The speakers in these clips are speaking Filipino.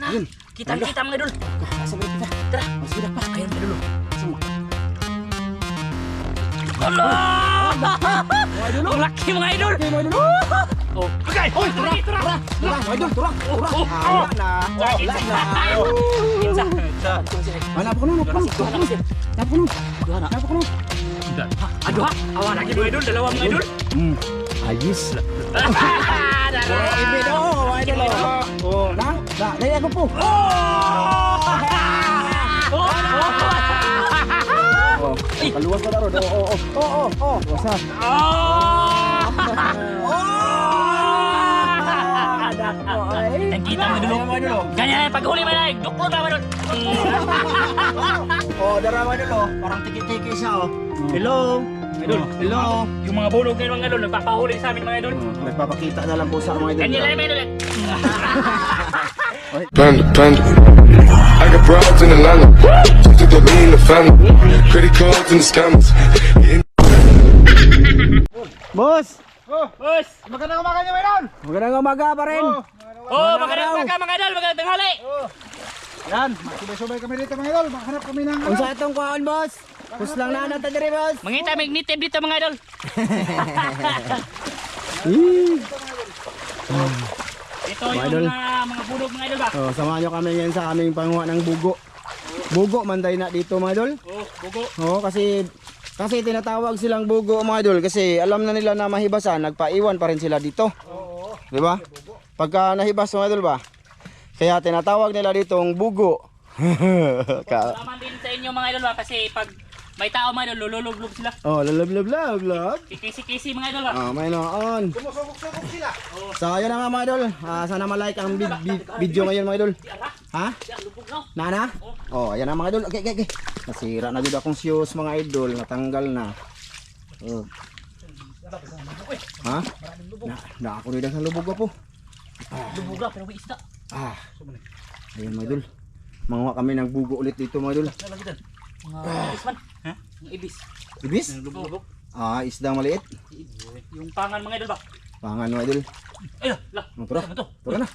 Ayun. Kita mga idol. Asa ba kita? Tara. Sige pa. Ayun mga idol. Sama. Hala! Mga idol. Ang laki mga idol. Okay, mga idol. Oh. Okay. Oy, tura. Mga idol, tura. Wala na. Wala na. Kinsa. Hanap ko nun. Hanap ko nun. Aduh, awan lagi dua idol, dalawa mga idol. Ayos. Dalawa. Ibe do, mga idol. Oh, na. Dali ako po. Oh, kaluwas pa daro. Oh. Wasa. Kita mga idol. Ganyan paghuli mga idol. Duklo na mga idol. Oh, dara mga idol. Parang tiki-tiki siya oh. Hello. Idol, Hello. yung mga bulog ngayon mga idol, nagpapahuli sa amin mga idol. Nagpapakita na lang po sa mga idol. Ganyan lang mga idol. Panda. I got broads in Atlanta. Just to be in the family. Credit cards and the scammers. Boss. Boss! Magandang umaga niyo, Mayroon. Magandang umaga pa rin. Oh, magandang umaga mga idol, magandang tanghali. Yan, magsubay-subay kami dito mga idol. Makahanap kami ng Kung sa itong kuhaan, boss. Puslang na natin diri, boss. Mangita magnitib dito mga idol. Ito Mga yung idol. mga bulog mga idol ba? Oh, samahan nyo kami ngayon sa aming panguha ng bugo. Bugo manday na dito, mga idol. Oh, bugo. Oh, kasi tinatawag silang bugo, mga idol, kasi alam na nila na mahibasan, nagpaiwan pa rin sila dito. Oo. 'Di ba? Pagka nahibas, mga idol ba? Kaya tinatawag nila ditong bugo. Salamat din sa inyo mga idol ba kasi pag may tao mga idol, lululog sila. Oh, love. Kikisi-kisi mga idol ba? Oh, may noon. sumusubok-subok sila. So, ayun na nga, mga idol. Sana ma-like ang video ngayon, mga idol. Ha? Yan, lubog na. Nana? Oh, ayan na, mga idol. Okay. Nasira na dito akong shoes, mga idol. Natanggal na. Oh. Ha? Na ako rin sa lubog po. Lubog na pero may isda. Ayun, mga idol. Manguha kami ng bugo ulit dito, mga idol. Lagi doon. Mga ibis man. Ha? Mga ibis. Ibis? Lubog. Isdang maliit. Yung pangan mga idol ba? Pangan, mga idol. Ayun, lah. Oh, tura. Ano to? Tura na.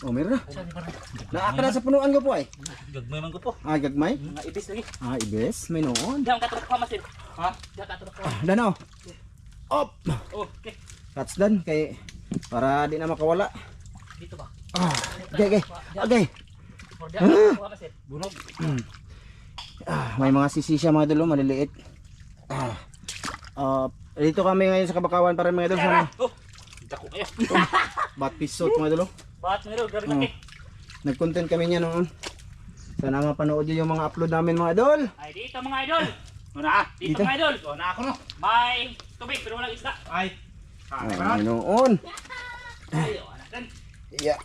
Oh, meron na. Saan pa na? Naakala sa punuan ko po ay. Gagmay man ko po. Gagmay. Mga ibis lagi. Ibis. May noon. Diyan katulog ko masin. Ha? Diyan katulog ko. Dano. Op. Okay. That's done. Kay para di na makawala. Dito ba? Okay. Or diyan katulog ko masin. Bunog. May mga sisi siya, mga idol, maliliit. Dito kami ngayon sa Kabakawan para mga idol sa Oh. Dako kayo. bat pisot, mga idol. Bakit mga idol? Grabe laki. Nag-content kami niya noon. Sana mapanood niyo yung mga upload namin, mga idol. Ay dito mga idol. Dito Dito? mga idol. Na ako no. May tubig pero walang isda. Ay. Noon. Ayo, anakan. Yeah.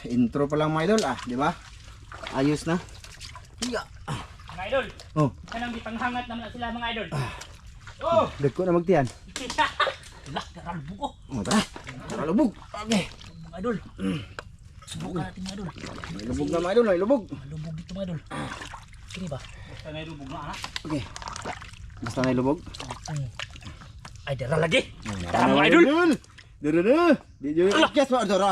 Intro pa lang, mga idol, di ba? Ayos na. Yeah. Mga idol. Oh, Kanang ditanghangat naman sila mga idol. dagko na magtiyan. Lah, daral buko. Tara. Tara, lubog. Okay. Mga idol. Subukan natin mga idol. May lubog na, mga idol, may lubog. Lubog dito mga idol. Kini ba? Basta na ilubog na anak. Okay. Basta na lubog. Ay, daral lagi. Tara mga idol. Dara. Di jo. Yes, mga idol.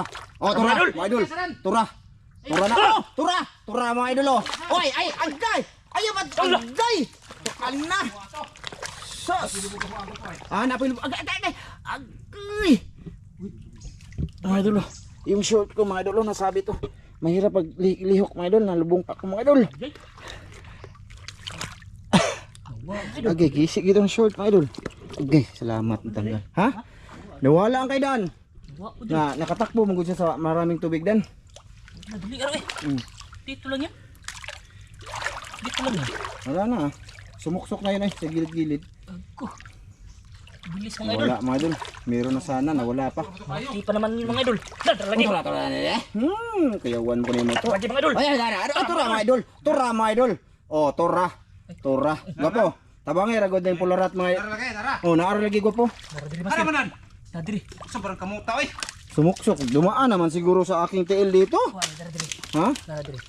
Oh, tura, Idol. mga idol. Tura. Tura na. Oh, tura. Tura, mga idol. Oy, ay, agay. Ayaw ba? Agay. Tukan na. Sos. Napay lubog. Agay. Agay. Mga idol. Yung short ko, mga idol, nasabi to. Mahirap pag lihok, mga idol. Nalubong pa ko, mga idol. Okay, kisik itong short, mga idol. Okay, salamat. Tanggal. Ha? Nawala ang kay Dan. Nakatakbo mong siya sa maraming tubig, Dan. Nadali araw eh. Dito lang yan. Dito lang yan. Wala na. Sumuksok na yun sa gilid-gilid. Ako. Bilis mga idol. Wala, mga idol. Meron na sana, nawala pa. Mati pa naman mga idol. Daral lagi. Kayawan ko na yung moto. Lagi mga idol. Ay, tura mga idol. Tura mga idol. Oh, tura. Gwapo. Tabangay, ragod na yung pularat mga idol. Tara lagi, tara. Oh, naaro lagi gwapo. Daradiri Ano masin. manan? Daradiri. Sobrang kamuta oy. Sumuksok. Dumaan naman siguro sa aking tiil dito. Wala, daradiri. Ha? Daradiri.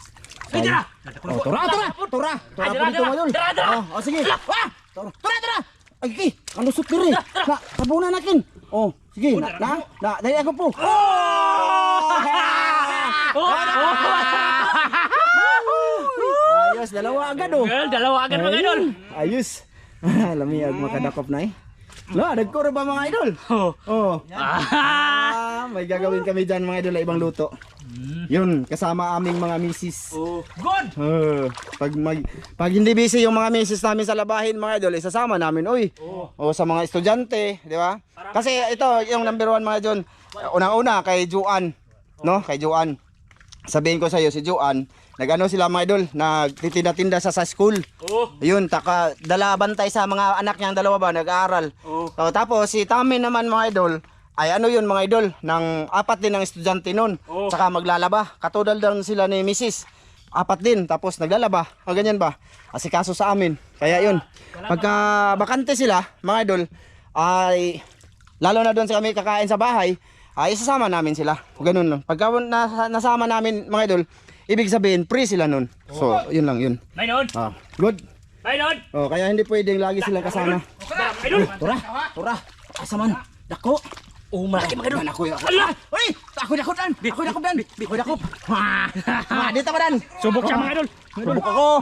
Ay, dira! Oh, tura po dito, mga idol. Oh, sige. Tura. Ay, ang lusot diri. Tabunan natin. Oh, sige. Dali ako po. Ayos, dalawa agad oh. Girl, dalawa agad mga idol. Ayos. Lamiyag makadakop na eh. La, nagkuro ba mga idol? Oh. Oh. Ah. May gagawin kami dyan mga idol na ibang luto. Yun, kasama aming mga misis. Oh. Good. Pag hindi busy yung mga misis namin sa labahin mga idol, isasama namin, uy. O sa mga estudyante, di ba? Kasi ito, yung number 1 mga idol, unang-una kay Juan, no? Kay Juan. Sabihin ko sa iyo si Juan, nagano sila mga idol, nagtitinda-tinda sa school. Oh. Ayun, dala bantay sa mga anak niyang dalawa ba, nag-aaral. Oh. So, tapos si Tami naman mga idol, ay ano yun mga idol, ng 4 din ng estudyante nun. Oh. Saka maglalaba, katudal lang sila ni Mrs. 4 din, tapos naglalaba, o ganyan ba? Asikaso sa amin, kaya yun. Pagka bakante sila, mga idol, ay lalo na doon sa kami kakain sa bahay, ay isasama namin sila. Ganun lang. Pagka nasama namin mga idol, ibig sabihin free sila nun. So, yun lang yun. Mayroon. Good. Mayroon. Oh, kaya hindi pwedeng lagi silang kasama. Idol. Tura. Asa man? Dako. Oh, malaki mga idol. Ako. Ala! Uy, ako dan. Ako dakop. Dito ba dan? Subok siya mga idol. Subok ako.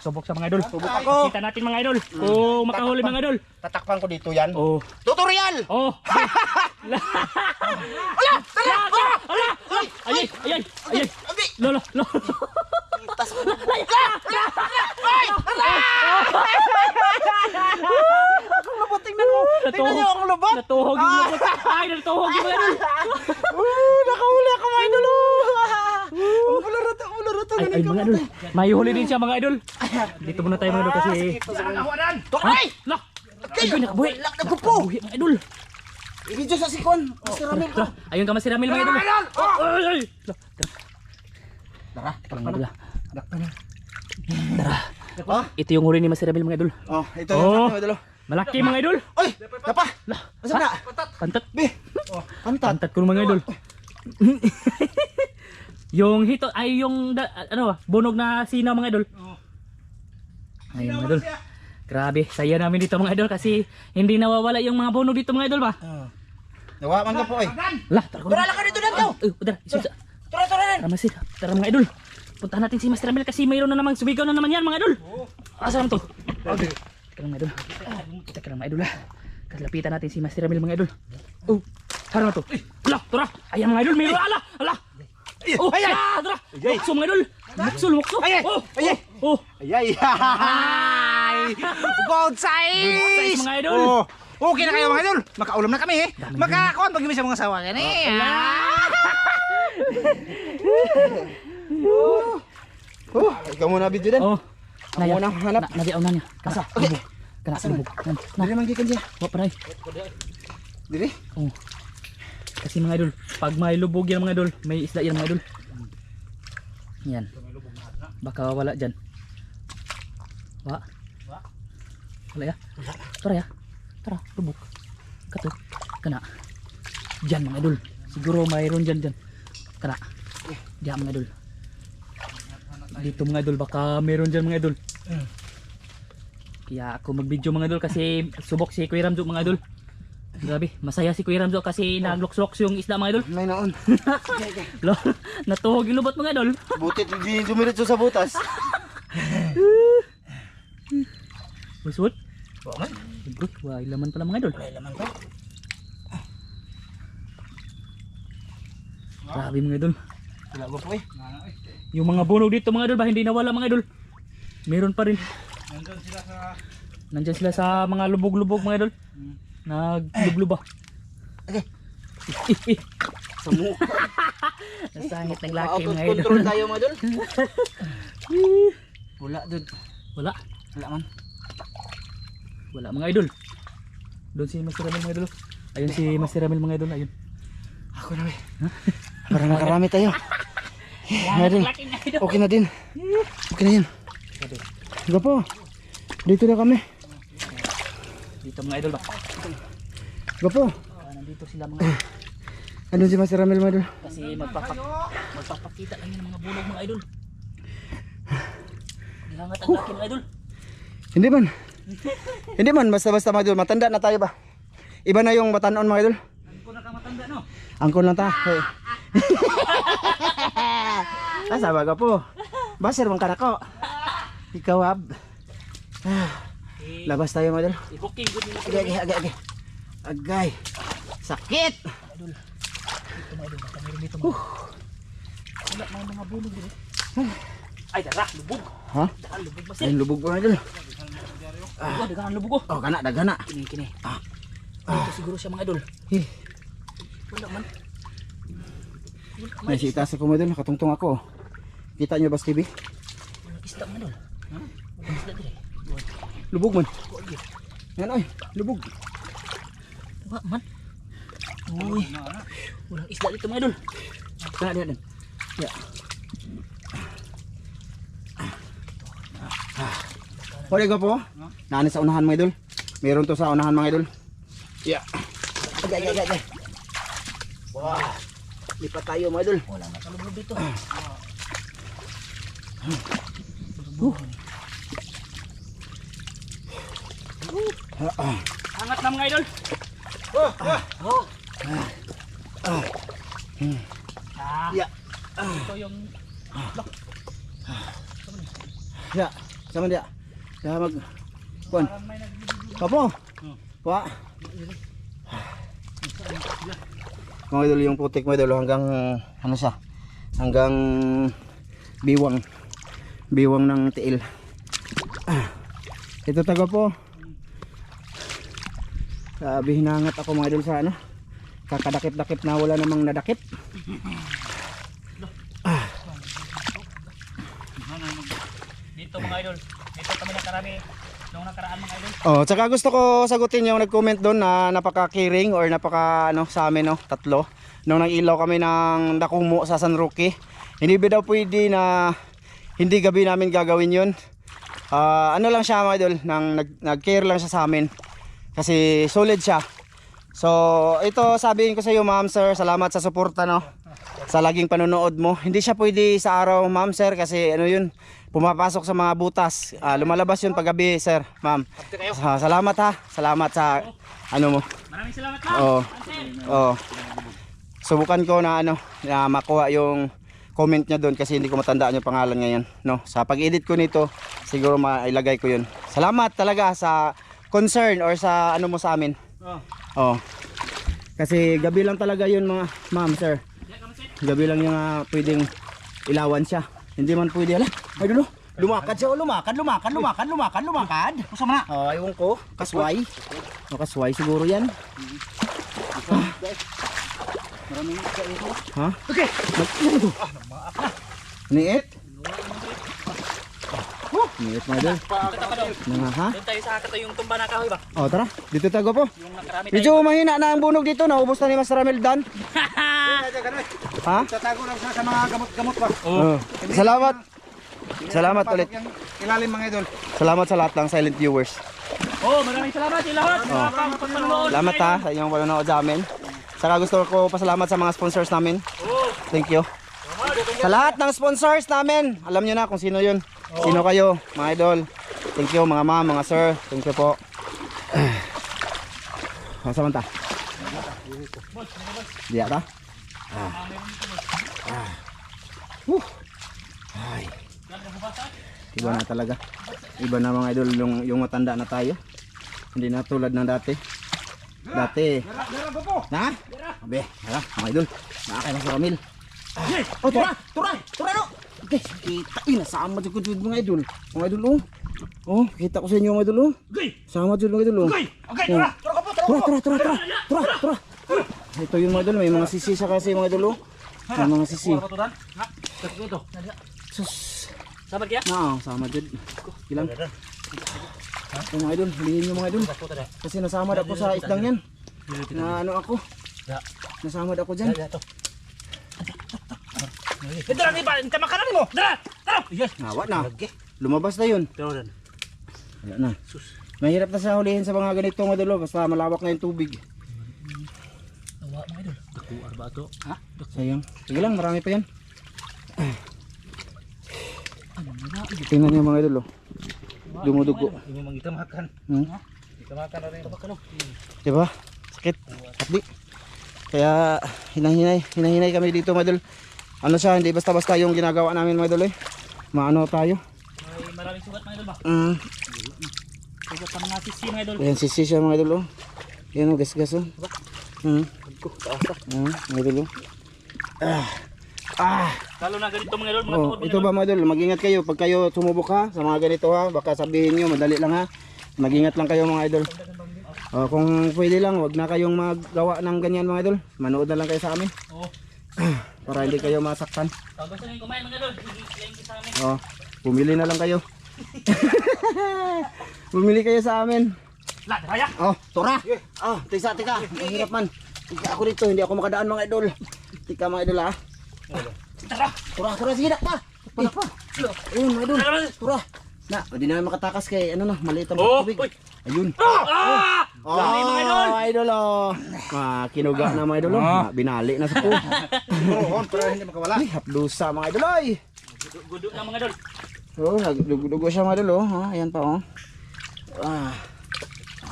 Subok siya mga idol. Subok ako. Kita natin mga idol. Kung makahuli mga idol. Tatakpan ko dito yan. Oh. Tutorial. Oh. Ala! Ayay. Abi. Lolo. Akong lubot, tingnan mo. Tingnan niyo akong lubot. Natuhog yung lubot. Ay, natuhog yung mga idol. Nakahuli ako mga idol. Ang bularato. Ay mga idol. May huli din siya mga idol. Dito muna tayo mga idol kasi. Turay! Lah. Ay, nakabuhi. Nagkupo. Nakabuhi mga idol. Ibidyo sa sikon. Master Ramil ko. Ayun ka Master Ramil mga idol. Ay. Tara. Tara. Oh, Ito yung huli ni Master Ramil mga idol. ito Oh. yung mga idol. Malaki mga idol. Oy, dapa. Asa na? Pantat. Be. Pantat. Pantat ko mga idol. Yung hito ay yung bunog na sinaw mga idol. Ayun mga idol. Grabe, saya namin dito mga idol kasi hindi nawawala yung mga bunog dito mga idol ba? Nawa man ka po eh. Lah, tara. Tara lang ka dito daw. Udar, isusa. Tara. Tara Masir, tara mga idol. Puntahan natin si Master Ramil kasi mayroon na namang sumigaw na naman yan mga idol. Asa naman to? Tara mga idol. Tara mga idol ha. Lapitan natin si Master Ramil mga idol. Oh, tara na to. Ala, tara. Ayan mga idol, mayroon. Ala. Oh, tara. Mukso mga idol. Mukso. Oh. Ay. Good size. Mga idol. Oh, okay na kayo mga idol. Makaulam na kami eh. Makakakuan pag sa mga sawa yan eh. Ikaw muna video din. Oh. Ako muna hanap. Nagyaw na niya. Kasa. Okay. Kana lubog. Dili man gikan siya. Wa paray. Dili. Oh. Kasi mga idol, pag may lubog yan mga idol, may isda yan mga idol. Yan. Baka wala dyan. Wala ya? Tara, lubog. Kato. Kana. Dyan mga idol. Siguro mayroon dyan. Kana. Diyan mga idol. Dito mga idol, baka mayroon dyan mga idol. Kaya ako mag-video mga idol kasi subok si Kuya Ramzo mga idol. Grabe, masaya si Kuya Ramzo kasi nagloks-loks yung isda mga idol. May naon. Natuhog yung lubot mga idol. Butit di dumiretso sa butas. Busut? Good, wah, laman pala mga idol. Laman pa. Grabe mga idol. Wala ko po eh. Yung mga bunog dito mga idol ba hindi nawala mga idol. Meron pa rin. Nandyan sila sa mga lubog-lubog mga idol. Naglubluba. Okay. Sa mukha. Nasangit ng laki mga idol. Control tayo mga idol. Wala dun. Wala man. Wala mga idol. Doon si Master Ramil mga idol. Ayun si Master Ramil mga idol. Ayun. Ako na eh. Para nakarami tayo. Okay na din. Okay na yan. Diba po? Dito na kami. Dito mga idol ba? Diba po? Nandito sila mga idol. Andun si Master Ramil mga idol. Kasi magpapakita lang yun ng mga bunog mga idol. Gilangat ang laki mga idol. Hindi man. Basta-basta mga idol. Matanda na tayo ba? Iba na yung batanon mga idol. Angko na ka matanda no? Angkon lang ta. Asama ka po. Baser mong kanako. Ikaw ab. Labas tayo mga idol. I-booking good nila. Agay. Agay. Sakit. Idol. Dito mga idol, baka meron dito mga. Wala mga bulog dito. Ay, dara, lubog. Ha? Dara, lubog ba Ay, siya? lubog mga idol. Oh, dagan lubog oh. Oh, gana. Kini. Ito siguro siya mga idol. Eh, Wala man. may si itaas ako mga idol. Nakatungtong ako. Kita nyo ba sa TV? Walang isda mga idol. Walang isda dire. Lubog man. Yan oy, lubog. Wala man. Uy. Walang isda dito mga idol. Kana din. Ya. Huli ko po. Nani sa unahan mga idol. Meron to sa unahan mga idol. Ya. Agay. Wah. Lipat tayo mga idol. Wala nakalubog dito. Angat na mga idol. Ya. Ito yung Ya. Sama dia. Ya mag kuan. Kapo. Wa. Mga idol yung putik mga idol hanggang ano siya? Hanggang biwang. Biwang ng tiil. Ito taga po. Sabi hinangat ako mga idol sa ano. Kakadakip-dakip na wala namang nadakip. dito mga idol. Dito kami nakarami nung nakaraan mga idol. Oh, tsaka gusto ko sagutin yung nag-comment doon na napaka-caring or napaka ano sa amin no, tatlo. Nung nang-ilaw kami ng Dakumo sa San Roque. Hindi ba daw pwede na hindi gabi namin gagawin 'yun? Ano lang siya mga idol, nag-care lang siya sa amin. Kasi solid siya. So, ito sabihin ko sa iyo, ma'am, sir, salamat sa suporta no. Sa laging panonood mo. Hindi siya pwede sa araw, ma'am, sir, kasi ano 'yun, pumapasok sa mga butas. Lumalabas 'yun pag gabi, sir, ma'am. Salamat ha. Salamat sa ano mo. Maraming salamat ma'am. Oo. Oo. Subukan ko na ano, na makuha yung comment niya doon kasi hindi ko matandaan yung pangalan ngayon, no. Sa pag-edit ko nito, siguro mailagay ko 'yun. Salamat talaga sa concern or sa ano mo sa amin. Oh. Kasi gabi lang talaga 'yun mga ma'am, sir. Gabi lang yung pwedeng ilawan siya. Hindi man pwede ala. Ay dulo. Lumakad siya, lumakad. Usa man na. Ayun ko, kasway. O kasway siguro 'yan. Maraming isda dito. Ha? Okay. Niit? Niit mga idol. Ha? Doon tayo sa katayong tumba na kahoy ba? Oh, tara. Dito tayo po. Yung nakarami tayo. Medyo mahina na ang bunog dito. Naubos na ni Master Ramil Dan. Ha? Tatago lang sa mga gamot-gamot ba? Oh. Salamat. Salamat ulit. Ilalim mga idol. Salamat sa lahat ng silent viewers. Oh, maraming salamat sa lahat. Pagpanood. Salamat ha sa inyong panonood sa amin. Saka gusto ko pasalamat sa mga sponsors namin. Thank you. Sa lahat ng sponsors namin. Alam nyo na kung sino yun. Sino kayo, mga idol. Thank you mga ma'am, mga sir. Thank you po. Masa man ta? Diya ta? Ay. Iba na talaga. Iba na mga idol yung matanda na tayo. Hindi na tulad ng dati. Dati. Na? Abe, hala, mga idol. Nakakay na sa Ramil. Oh, tura no. Okay, kita nasama jud ko mga idol. Mga idol oh. Oh, kita ko sa inyo mga idol oh. Sama jud mga idol oh. Okay, tara. Tura. Ito yung mga idol, may mga sisi sa kasi mga idol oh. May mga sisi. Ha? Ito. Sus. Sabar kaya? Na, sama jud. Ilang? Oh, mga idol, hulihin nyo mga idol. Kasi nasamad ako sa isdang yan. Na ano ako? Nasamad ako dyan. Dara ni ba? Tama ka na mo. Dara. Yes. Nawa na. Lumabas na yun. Dara. Wala na. Mahirap na sa hulihin sa mga ganito mga idol. Basta malawak na yung tubig. Awa mga idol. Dako arba to. Ha? Sayang. Sige lang, marami pa yan. Tingnan niyo mga idol oh. Dumudugo. Ini mangita makan. Hmm? Kita makan rin. Diba? Sakit. Sakdi. Kaya hinahinay kami dito mga idol. Ano siya, hindi basta-basta yung ginagawa namin mga idol eh. Maano tayo. May maraming sugat mga idol ba? Mm. Sugat pa mga sisi mga idol. Ayan sisi siya mga idol oh. Yan oh, gas-gas oh. Mga idol oh. Lalo na ganito mga idol, mga Oh, tuhod mga ito ba mga idol, mag-ingat kayo pag kayo sumubok ha sa mga ganito ha. Baka sabihin nyo, madali lang ha. Mag-ingat lang kayo mga idol. Oh, kung pwede lang, wag na kayong maggawa ng ganyan mga idol. Manood na lang kayo sa amin. Oo. Para hindi kayo masaktan. Pag gusto nyo kumain mga idol, i-claim ko sa amin. Oh, pumili na lang kayo. Pumili kayo sa amin. La, raya! Oh, tura. Oh, tika. Ang hirap man. Tika ako dito, hindi ako makadaan mga idol. Tika mga idol ha. Tara! Tura, sige dakpa. Dakpa. Ayun mga idol. Tura. Na, hindi na makatakas kay ano na, maliit ang Oh, tubig. uy. Ayun. Ah! Oh, Dami mga idol! idol oh. Kinuga na mga idol oh. Binali na sa po. Oo, pero hindi makawala. Ay, hapdusa mga idol ay. Gudo na mga idol. Oh, nagdugo siya mga idol oh. Ha, ayan pa oh.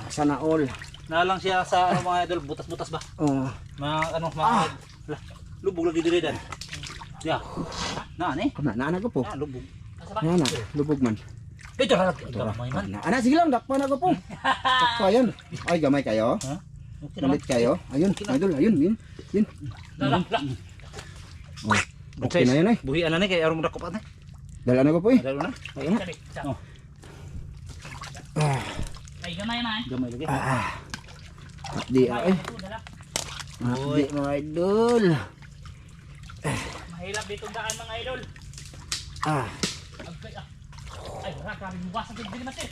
Sana all. Nalang siya sa ano mga idol, butas-butas ba? Oh. Mga ano, mga lubog lagi diri dan. Ya. Na ni. Naanak ko po. Lubog. Yan na, lubog man. Ito ra mo man. Ana, sige lang, dakpa na ko po. Dakpa yan. Ay, gamay kayo. Ha? Okay naman. Malit kayo. Ayun, mga idol, ayun, yun. La. Oh, okay na yun eh. Buhi ana ni kay aron mo dakop ate. Dala na ko po eh. Dalo na. Ayun na. Sabi, sa. Oh. Ay, gamay na eh. Gamay lagi. Di ay. Dala. Di mga idol. Mahirap dito daan mga idol. Agay ah. Ay, wala grabe buwas ang tigil natin.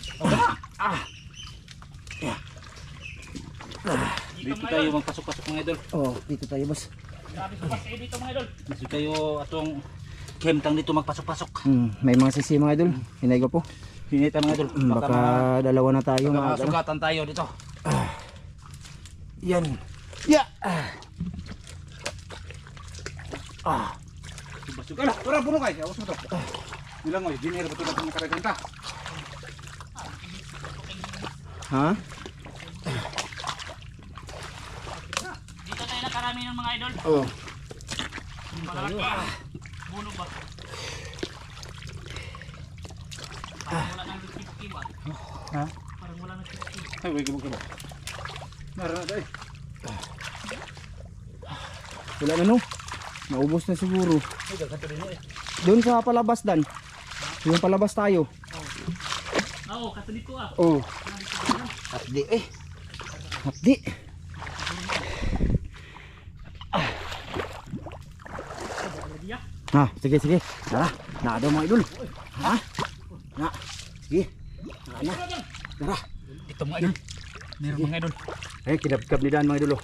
Dito tayo magpasok-pasok mga idol. Oh, dito tayo boss. Grabe buwas kayo dito mga idol. Dito tayo atong kemtang dito magpasok-pasok. May mga sisi mga idol. Hinay ko po. Hinita mga idol. Baka dalawa na tayo mga idol. sugatan tayo dito. Yan. Ya. Suga lah, orang puno kay, awas mo to. Bilang mo, dinero ba ito na karaganta? Ha? Dito tayo nakarami ng mga idol. Oh. Malalaki. Bunog ba? Parang wala nang lipit ba? Ha? Parang wala nang lipit. Ay, wait, mo. Meron na dai. Wala na no. Naubos na siguro. Ay, ganto din eh. Doon sa palabas dan. Yung palabas tayo. Oo, kato dito ah. Oh. Hapdi eh. Hapdi. Ha, sige. Tara. Na daw mga idol. Ha? Na. Sige. Na. Tara. Ito mga idol. Meron mga idol. Eh, kinabkab ni Dan mga idol. Oh.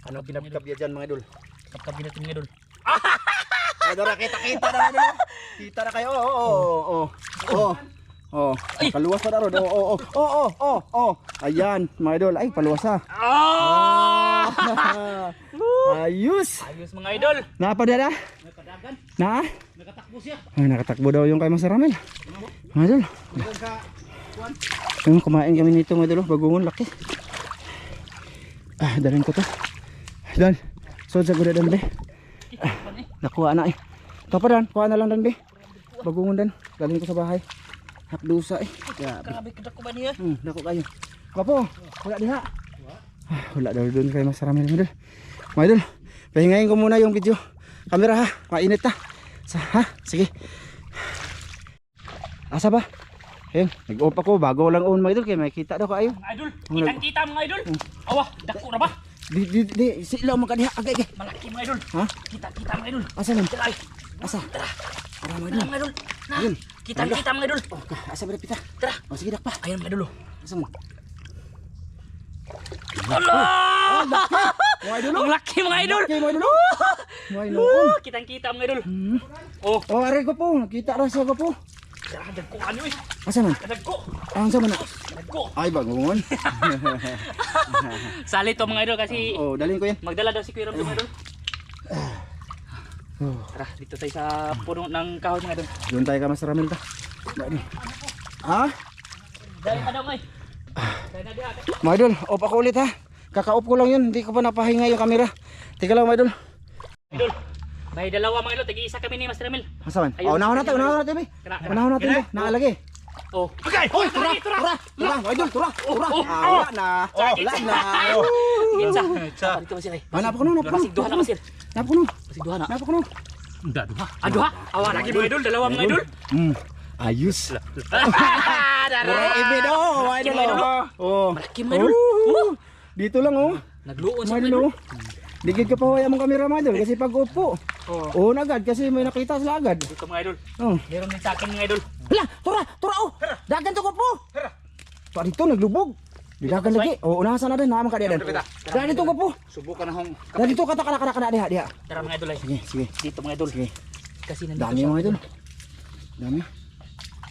Ano kinabkab yan dyan mga idol? Kapag natin mga idol. Ay, Dora, kita na mga idol. Kita na kayo. Oh. Paluwas pa daw. Oh. Ayan, mga idol. Ay, paluwas ha. Ayos. Ayos mga idol. Napadala? Nagkadagan. Na? Nakatakbo siya. Ay, nakatakbo daw yung kay Master Ramel. Mga idol. Yung kumain kami nito mga idol. Bagungon, laki. Dalhin ko to. Dan. So, sa guda dan be. Nakuha na eh. Kapag dan, kuha na lang dan be. Bagungon dan. Dalhin ko sa bahay. Hapdusa eh. Grabe kadako ba niya? Dako kayo. Kapo, wala diha. Wala daw doon kay Master Ramel mga idol. Mga idol, pahingayin ko muna yung video. Camera ha, mainit ha. Sige. Asa ba? Ayun, nag-off ako bago lang on mga idol kaya makita daw kayo. Mga idol, kitang-kita mga idol. Awa, dako na ba? Di, sila makadiha agay. Malaki mga idol. Ha? Kita-kita mga idol. Asa man? Tara, Asa? tara. Para mga Tara idol. mga idol. Na, Ayun. kitang-kita mga idol. Oh, asa ba pita? Tara. Oh, sige dakpa. Ayun mga idol. Asa mo? Allah! Mga idol. Ang laki mga idol. Okay, mga idol. Mga idol. Kitang-kita mga idol. Oh, Oh, aray ko po. Nakita ra siya ko po. dagko ano eh. Asa man? Dagko. Ang sa man na? Dagko. Ay, bagungon. Sali to mga idol kasi Oh, dalhin ko yan. magdala daw si Kuya Ram mga idol. Tara, dito tayo sa puno ng kahoy mga idol. Doon tayo ka Master Ramel ta. Dali. Ha? Dahil pa daw ngay. Dahil na diha. Mga idol, off ako ulit ha. Kaka-off ko lang yun, hindi ko pa napahinga yung camera. Teka lang mga idol. Idol, may dalawa mga idol, tagi-isa kami ni Master Emil. Masaman? Ayun. Oh, unahon natin, be. Unahon natin, be. Naalagi. Oh. Okay. Oy, tura, mga idol, tura. Wala na. Wala na. Kinsa. Sa. Dito ba sila? Hanap ko no. Masig duha na masir. Napok no. Masig duha na. Napok no. Duha. Duha. Awa lagi mga idol, dalawa mga idol. Ayos. Dara. Murang ibe do, mga idol. Oh. Malaki mga idol. Dito lang oh. Nagluon Mga sa mga idol idol. oh. Digid ka pa wala mong camera mga idol kasi pag upo. Oo na agad kasi may nakita sila agad. Dito mga idol. Oh. Meron din sa akin mga idol. Hala, tura oh. Dagan to ko po. Pa dito naglubog. Di dagan lagi. Oh, unahasan na din naman ka diyan. Dali dito ko po. Subukan na hong. Dali dito kana diha. Tara mga idol ay. Sige. Dito mga idol. Sige. Kasi nandito Dami siya. mga idol. Dami.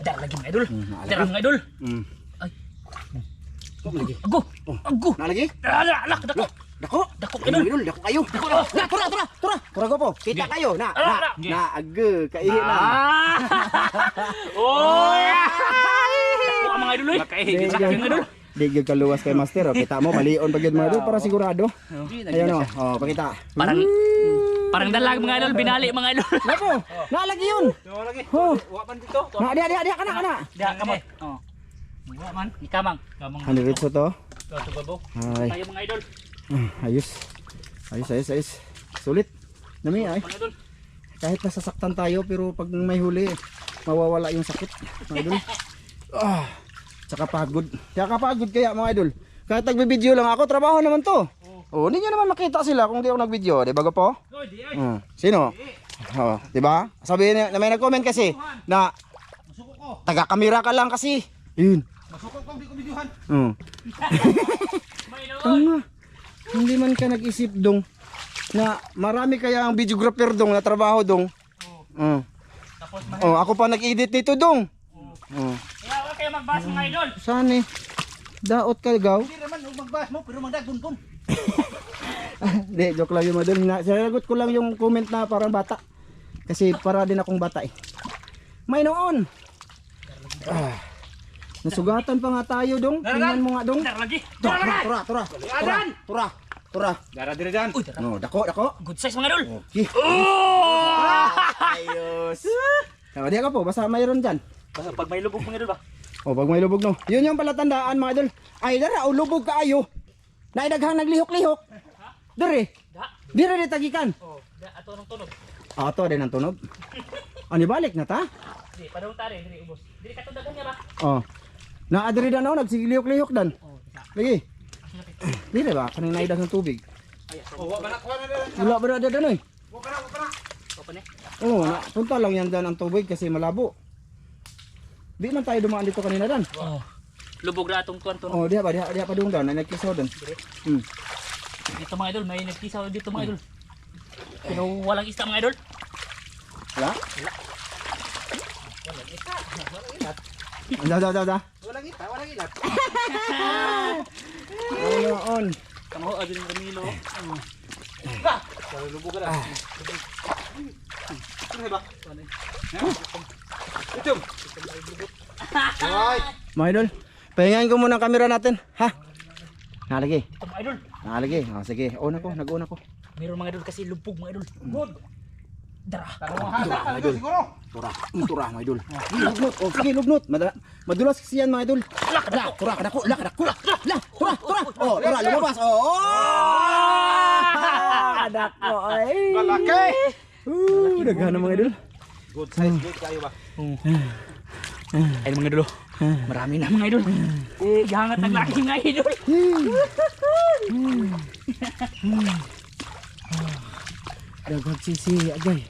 Tara lagi mga idol. naalagi. Tara mga idol. Ay. Ago. Nalagi? Ala, dako. Dako idol. idol, dako kayo. Na, tura. Tura ko po. Kita kayo. Na, age, kaihi na. Oh. Dako mga idol ay. Di Sa akin mga idol. Di gyud kaluwas kay master. Oh. Kita mo malion pag gyud mga idol para sigurado. Ayun oh. Oh, pakita. Parang dalag mga idol, binali mga idol. Nako, nalagi yun. Lagi. Oh. Wapan dito. Na, dia kana. Diha kamot. Oh. Wala man, ikamang. Ano ito to? Ito babo. Ay, Tayo mga idol. ayos. Sulit. Nami ay. Mga idol. Kahit nasasaktan tayo pero pag may huli, mawawala yung sakit. Mga idol. Tsaka pagod. Kaya mga idol. Kahit nagbibideo lang ako, trabaho naman to. Oh, hindi nyo naman makita sila kung di ako nagbideo, di ba po? Sino? Oh, di ba? Sabihin niya, may nag-comment kasi na taga-kamera ka lang kasi. Yun. Masukok ko di ko bidyuhan. Mga idol. Tanga. Hindi man ka nag-isip dong na marami kaya ang videographer dong na trabaho dong. Tapos Ako pa nag-edit nito dong. kaya wala kayo magbasa mga idol. Saan eh? Daot ka gaw? Hindi naman magbahas mo pero magdagunton. Hindi, joke lang yung madul. Sinagot ko lang yung comment na parang bata. Kasi para din akong bata eh. May noon. Nasugatan pa nga tayo dong. Tingnan mo nga dong. Tara lagi. Tura. Dara dire dan. No, dako. Good size mga idol. Okay. Ayos. Tama diya ka po, basta mayroon dyan. Basta pag may lubog mga idol ba? O, pag may lubog no. Yun yung palatandaan mga idol. Ay, dara, lubog ka ayo. Naidaghang naglihok-lihok. Dire. Dire tagikan. Oh, ato nang tunog. Ato din ang tunog. Ani balik na ta? Di, padung tari, diri ubos. Diri katudagan niya ba? Oh. Naadiri dan ako nagsigilihok-lihok dan. Lagi. Dire ba kanang naidaghang tubig? Oh, wa na kuha na dire. Wala ba na danoy? Wa pa na. Opo ni. Oo, punta lang yan dan ang tubig kasi malabo. Di man tayo dumaan dito kanina dan. Oh. Lubog na atong tuwan tunog. Oh, diha pa dung dan, nagkisaw dan. Dito mga idol, may nagkisaw dito mga idol. Pero walang isda mga idol. Wala? Da. Walang ilat. Ano? Kamo adun Ramilo. Pero lubog ka. Ano ba? Ito. Ay. Mga idol, pahingain ko muna ang camera natin, ha? Nalagi. Dito mga idol. Nalagi. Sige, nag-una ko. Meron mga idol kasi lubog mga idol. Good. Dara. Siguro. Tura, mga idol. Lugnot, sige, lugnot. Madulas kasi yan, mga idol. Tura. Oh, tura, lumabas. Dako, ay. Malaki. Daghan na, mga idol. Good size kayo ba? Ay mga idol. Marami na mga idol. Gahangat naglaki mga idol. Daghang sisi, agay.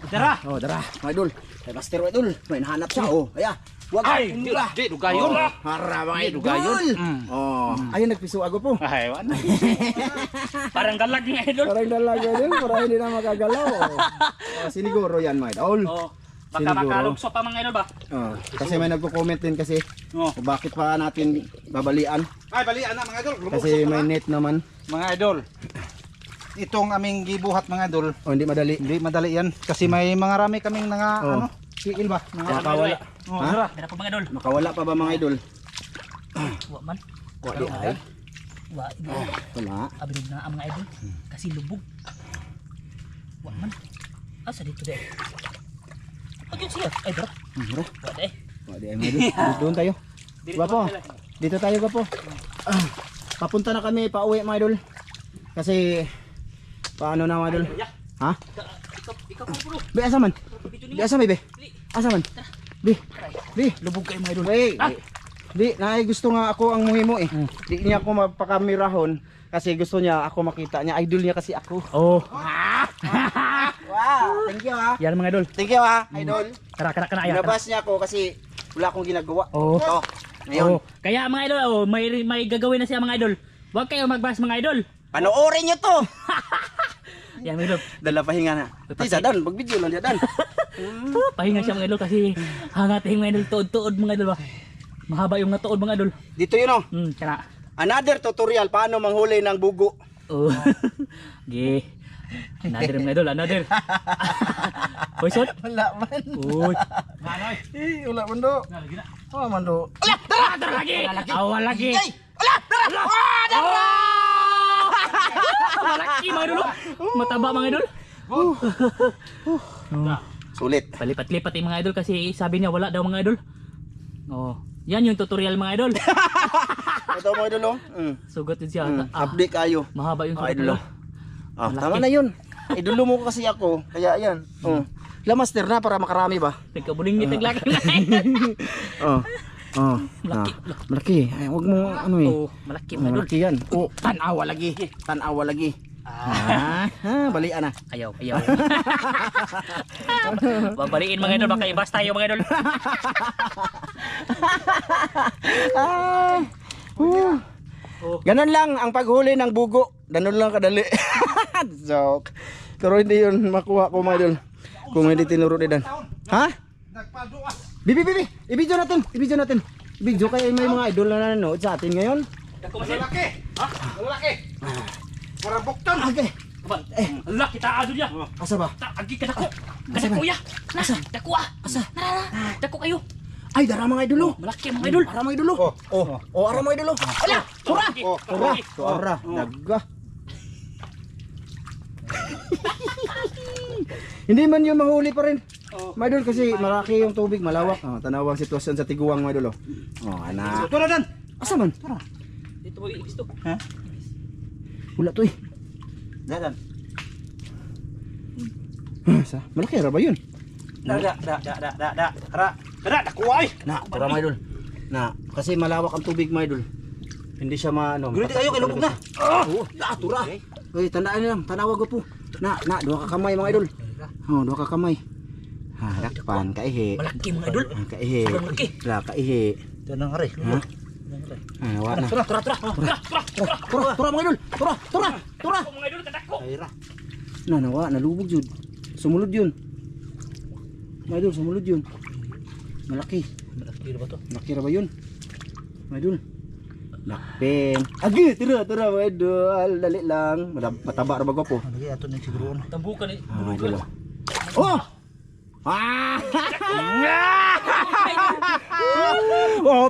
Dara. Oh, dara, mga idol. Kay Master idol, may nahanap siya. Oh, aya. Wag Ay, kumula. di dugayon. Hara, mga idol. Dugayon. Oh, ayun nagpiso ako po. Ay, wan. Parang dalag mga idol. Parang dalaga din, para hindi na makagalaw. Siniguro yan, mga idol. Oh. Baka Siniguro. makalugso pa mga idol ba? Kasi may nagko-comment din kasi kung bakit pa natin babalian. Ay, balian na mga idol. Kasi may net naman. Mga idol. Itong aming gibuhat mga idol. Oh, hindi madali. Hindi madali yan kasi may mga rami kaming Oh. siil ba? Makawala. Oh, Ha? dara. Dara pa mga idol. Makawala pa ba mga idol? Wa man. Wala ay. Wa, Wala. abilog na ang mga idol. Kasi lubog. Wa man. Asa dito de? Agad siya. Ay, bro. Mura. Wa de. Wala ay mga doon tayo. Gwapo. Dito tayo gwapo. Papunta na kami pauwi mga idol. Kasi paano na mga idol? Ha? Ikaw po bro. Be asa man? Be asa may be? Asa man? Be. Be. Lubog kayo mga idol. Hey. Di, na gusto nga ako ang muhimo eh. Di niya ako mapakamirahon kasi gusto niya ako makita niya. Idol niya kasi ako. Oh. Wow, thank you ha. Yan mga idol. Thank you ha, idol. Tara, kana ayan. Nabas niya ako kasi wala akong ginagawa. Oo. Ito, ngayon. Oh, kaya mga idol, may gagawin na siya mga idol. Huwag kayo magbas mga idol. Panoorin niyo to. Yan mga idol. Dala pahinga na. Tisa, Dan, mag-video lang diyan, Dan. Pahinga siya mga idol kasi hangating mga idol, tuod-tuod mga idol ba. Mahaba yung natuod mga idol. Dito yun oh. Kana. Another tutorial paano manghuli ng bugo. Oh. Ge. Another mga idol, another. Hoy, son. Wala man. Uy. Wala man do. Wala man do. Tara lagi. Awal lagi. Ala, dara. Dara. Malaki mga idol. Mataba mga idol. Sulit. Palipat-lipat yung mga idol kasi sabi niya wala daw mga idol. Oh. Yan yung tutorial mga idol. Ito mo idol oh. Sugot din siya. Update kayo. Mahaba yung Idol. tutorial. Tama na yun. Idolo mo kasi ako. Kaya yan. Lamaster na para makarami ba? Nagkabuling ni taglaki na. Malaki. Malaki. Ay, wag mo ano eh. Oh, malaki mga idol. Malaki yan. Tanawa lagi. Tanawa lagi. Balian na. Ayaw. Babaliin mga idol, baka ibas tayo mga idol. Ganun lang ang paghuli ng bugo. Ganun lang kadali. Joke. Pero hindi yun makuha ko mga idol. Kung hindi tinuro ni Dan. Ha? Bibi. Ibidyo natin. Ibidyo kaya may mga idol na nanonood sa atin ngayon. Lalaki! Ha? Lalaki! Para buktan! Okay. Allah, kita ado dia. Asa ba? Agi ka dako. Kadako ya. Asa? Dako ah. Asa? Dako kayo. Ay, dara mga idolo. Malaki mga idol. Ara mga idolo. Ara mga idolo. Ala, tura. Tura. Naga. Hindi man yung mahuli pa rin. Mga idol kasi malaki yung tubig, malawak. Tanawang sitwasyon sa Tiguang mga idolo. Ana. Tura Dan! Asa man? Dito mo ibis to. Ha? Wala to eh. Dan! Sa malaki ra ba yun? Kada, nakuha ay! Tura mga idol. Kasi malawak ang tubig mga idol. Hindi siya maano. Gunit kayo, kay lubog na. Tura. Oy, tandaan niyo lang, tanawag ko po. Duha ka kamay mga idol. Duha ka kamay. Dakpan kaihi. Malaki mga idol. Kaihi. Sobrang laki. Kaihi. Tanang hari. Wala na. Tura. Tura mga idol. Tura. Mga idol kadako. Ayra. Nawa, nalubog jud. Sumulod yun. Mga idol, sumulod yun. Malaki. Malaki ba to? Malaki ra ba yun? Mga idol. Nakpen. Agi, tira mga idol. Dali lang. Mataba ra ba gwapo? Lagi ato ning siguro. Tambukan ni. Mga idol. Oh!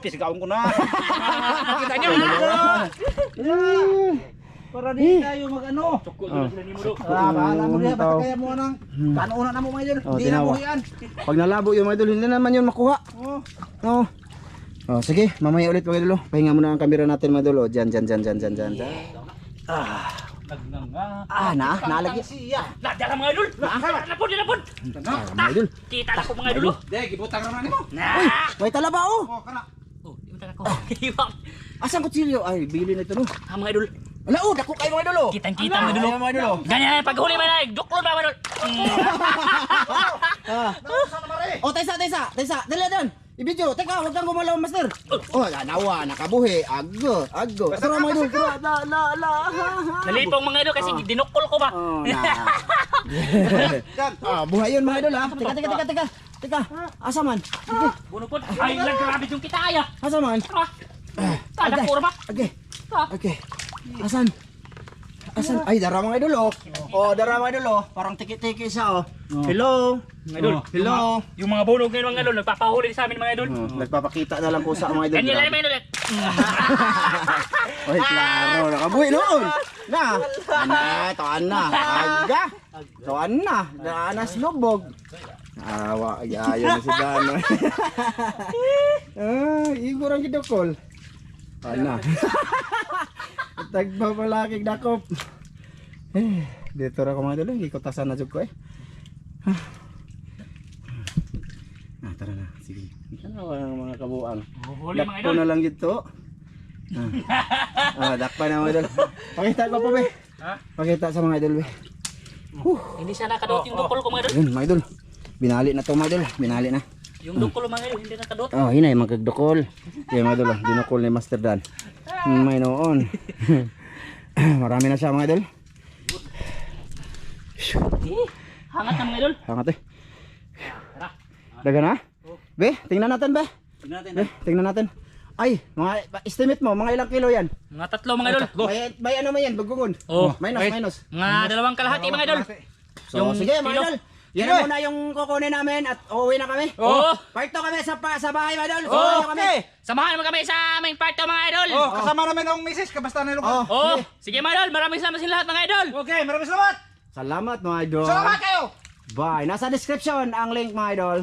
Pisagaon ko na. Kita niyo. Para di tayo mag-ano. Tukod na sila ni Mudo. Bahala mo diya, basta kaya mo nang kanuuna na mo mga idol. Hindi na mo yan. Pag nalabo yung mga idol, hindi naman yun makuha. Sige, mamaya ulit mga idol. Pahinga muna ang kamera natin mga idol. Diyan. Nalagi. Nadala mga idol. Napod. Mga idol. Kita na ko mga idol. Dek, gibutang ra nimo. May talaba oh. Kana. Oh, ibutan ako. Iwak. Asan kutsilyo? Ay, bili na ito no. Mga idol. Ala, dako kayo mga idol. Kitang-kita mga idol. Mga idol. Ganyan paghuli man ay duklon ba mga idol. Tesa. Dali doon. Ibidyo, teka, huwag kang gumalaw, master. Nawa, nakabuhi. Ago. Tara mga idol, tara. Nalipong mga idol kasi dinukol ko ba. Buhay yun mga idol ha. Teka. Asa man? Bunupod. Ay, grabe yung kita ay. Asa man? Kada ko ba? Okay. Asan? Asan? Ay, dara mga idol oh. Oh, dara mga idol oh. Parang tiki-tiki siya oh. Hello. Mga idol. Hello. Yung mga bulog ngayon mga idol, nagpapahuli sa amin mga idol. Nagpapakita na lang po sa mga idol. Ganyan lang mga idol. Oy, klaro, nakabuhi noon. Na. Ana. Aga. Toan na. Naanas lubog. Awa, ayo na si Dano. Igor ang gidokol. Ana. Tagpapalakig dakop. Dito ra ko mga idol, gikotasan na jud ko eh. Tara na, sige. Ano ang mga kabuang? Huli mga Dakpo idol. na lang dito. Dakpa na mga idol. Pakita ko pa be. Ha? Pakita sa mga idol be. Hindi siya nakadot yung dukol ko mga idol. Ayun mga idol. Binali na to mga idol. Binali na. Yung dukol mga idol, hindi nakadot. Oh, hinay magkagdukol. Yan mga idol, dinukol ni Master Dan. May noon. Marami na siya mga idol. Hangat na mga idol. Hangat eh. Daga na? Be, tingnan natin be. Tingnan natin. Be, tingnan natin. Ay, mga estimate mo, mga ilang kilo yan? Mga tatlo mga idol. May ano man yan, bagungon. Oh, Minus. mga 2 kalahati mga idol. So, Yung sige mga kilo. idol. Yan na muna yung kukunin namin at uuwi na kami. Oo. Parto kami sa bahay mga idol. Oo. Uuwi na kami. Samahan mo kami sa aming part mga idol. Oh, kasama namin ang misis, kabasta na lugar. Oh, Oo. Sige mga idol, maraming salamat sa lahat mga idol. Okay, maraming salamat. salamat mga idol. Salamat kayo. Bye. Nasa description ang link mga idol.